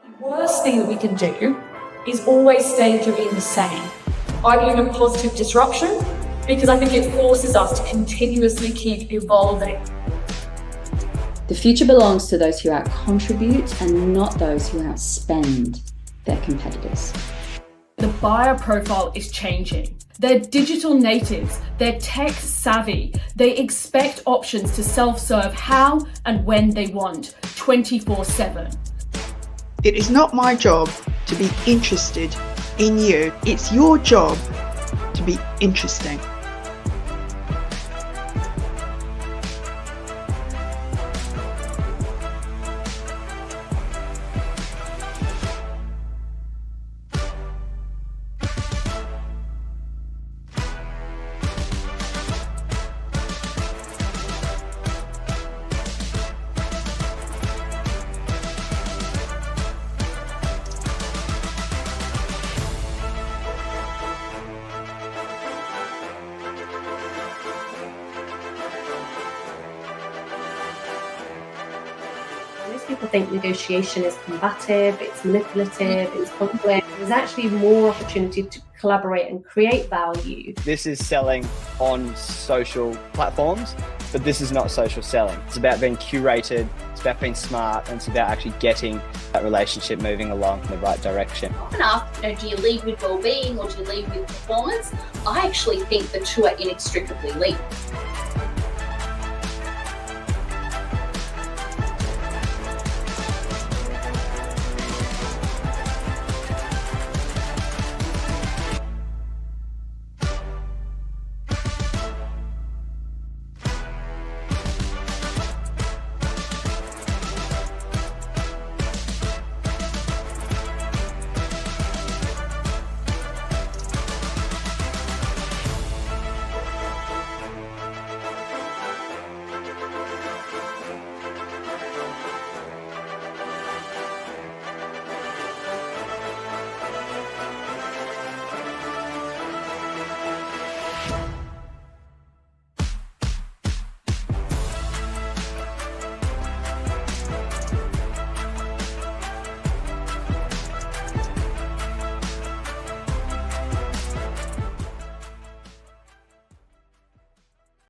The worst thing that we can do is always stay doing the same. I believe in positive disruption because I think it forces us to continuously keep evolving. The future belongs to those who out-contribute and not those who outspend their competitors. The buyer profile is changing. They're digital natives, they're tech savvy, they expect options to self-serve how and when they want, 24/7. It is not my job to be interested in you. It's your job to be interesting. Most people think negotiation is combative, it's manipulative, it's conflict. There's actually more opportunity to collaborate and create value. This is selling on social platforms, but this is not social selling. It's about being curated, it's about being smart, and it's about actually getting that relationship moving along in the right direction. Often asked, do you lead with well-being or do you lead with performance? I actually think the two are inextricably linked.